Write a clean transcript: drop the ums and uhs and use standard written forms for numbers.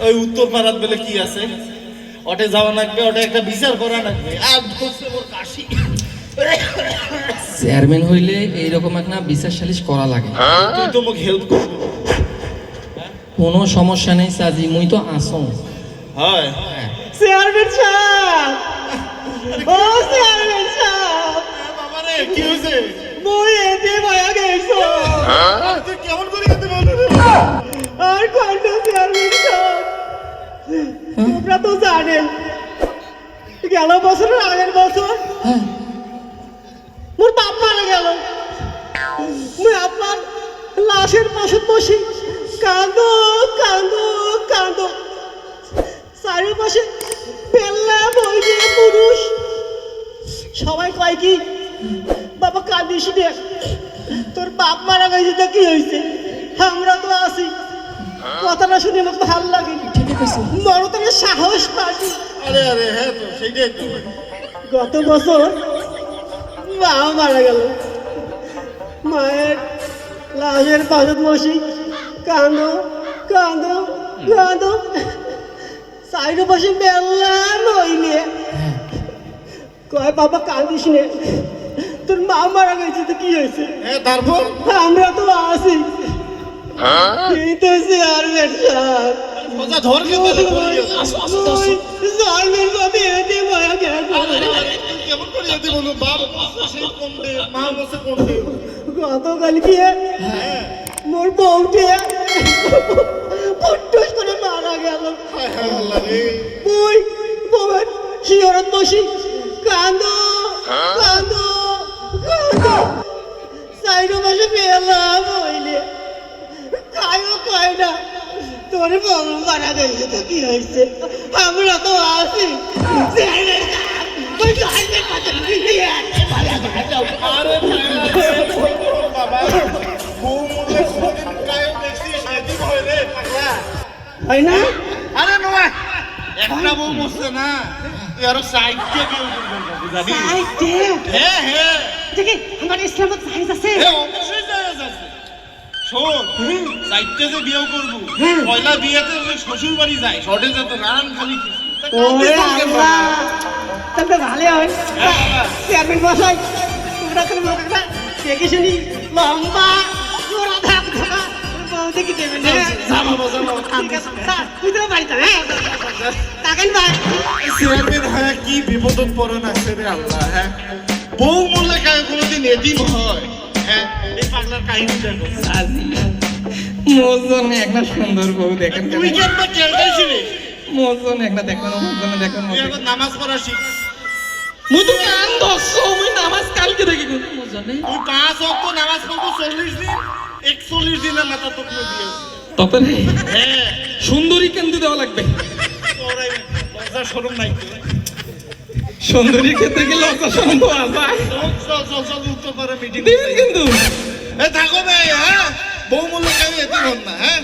ওই উত্তর পাড়াত বলে কি আছে, ওটে যাওয়া লাগবে, ওটা একটা বিচার করা লাগবে। আর ধরছে ওর কাশি। চেয়ারম্যান হইলে এইরকম একটা বিচার সালিশ করা লাগে। তুই তো মোক হেল্প করবি। কোনো সমস্যা নেই সাজি, মুই তো আসো। হয় চেয়ারম্যান সাহেব, ও চেয়ারম্যান সাহেব, বাবা রে কি হয়েছে? মই এতে মায়া গেছো। তুই কেমন করে যেতে বললি? আর কয়টা চেয়ারম্যান সাহেব, তোমরা তো জানেন গেল বছরের আগের বছর মোর বাপ মারা গেল। মুই আপনার লাশের পাশে বসি কাঁদো কাঁদো কাঁদো। চারিপাশে পেল্লা বই দিয়ে পুরুষ সবাই কয় কি, বাবা কাঁদিস রে, তোর বাপ মারা গেছে তো কি হয়েছে, আমরা তো আছি। কথাটা শুনে আমার ভালো লাগে, মরতনে সাহস পাচ্ছি। আরে আরে হ্যাঁ তো সেইটাই তো। গত বছর মা মারা গেল, মায়ের লাশের পাশে বসি কাঁদো কাঁদো কাঁদো। সাইডে বসে মেলা নইলে কয় বাবা কাঁদিস নে, তোর মা মারা গেছে তো কি হয়েছে, হ্যাঁ তারপর আমরা তো আছি। এই তো চেয়ারম্যান সাহেব, মজা ধর কে বলে চেয়ারম্যান বাবু এতে মায়া গেছে। তুই কেমন করে যেতে বলবো? বাপ সেই কোন দে, মা বসে কোন দে। গতকাল গিয়ে মোর বউটে ফুটুস করে মারা গেল। হায় হায় আল্লাহ রে। বই বউয়ের শিয়রত বসি কাঁদো কাঁদো কাঁদো। সাইডে বসে পেলাম হইলে খাইও কয় না, তোর বউ মারা গেছে তো কি হয়েছে, আমরা তো আছি। আরে বাবা বউ মরলে কোনদিন কায়ো দেখছিস? এদিক হয় রে পাগলা। হয় না? আরে নয় একটা বউ মরছে না, তুই আরো সাইড দিয়ে বিয়ে করবি জানি? হ্যাঁ হ্যাঁ দেখি আমার ইসলামত সাইজ আছে। হ্যাঁ অবশ্যই জায়েজ আছে। শোন সাইডতে যে বিয়ে করবো, হ্যাঁ। পয়লা বিয়েতে ওই শ্বশুর বাড়ি যায়, শর্টে যেত নানান খালি কিছু। তা ওরে কাঁদতে থাকেন আল্লাহ, বাবা। তবে ভালো হয়। হ্যাঁ। চেয়ারম্যান মশাই, তোমরা করে লোকটা দেখে শুনি লম্বা জোড়া ধাপ থাকা বউ দেখি দেবেন। যা বাবা, যা বাবা। ঠিক আছে, তুই তো বাড়িতে হ্যাঁ তাকেন ভাই। চেয়ারম্যান হ্যাঁ কি বিপদত পড়ে না রে আল্লাহ। হ্যাঁ বউ মরলে কায় কোনোদিন এদিন হয়? হ্যাঁ এই পাগলার কাহিনী দেখো। মোর জন্য একটা সুন্দর বউ দেখেন। তুই কেন বা কেলটাইছি রে? মোর জন্য একটা দেখেন, মোর জন্য দেখেন। তুই এখন নামাজ পড়া শিখ। মুই তো কান দশো, মুই নামাজ কালকে দেখি মোর জন্য। তুই 5 ওয়াক্ত নামাজ পড়বো 40 দিন, 41 দিনের মাথা তোকে দিয়ে। তবে হ্যাঁ সুন্দরী কেন্দ্র দেওয়া লাগবে। তোরাই লজ্জা শরম নাই তো। সুন্দরী ক্ষেত্রে গেলে লজ্জা শরম পাওয়া যায়। চল চল চল উত্তর পাড়া মিটিং দিবেন কিন্তু। এ থাকো ভাই। হ্যাঁ বউ মরলে কায় এদিন হন না। হ্যাঁ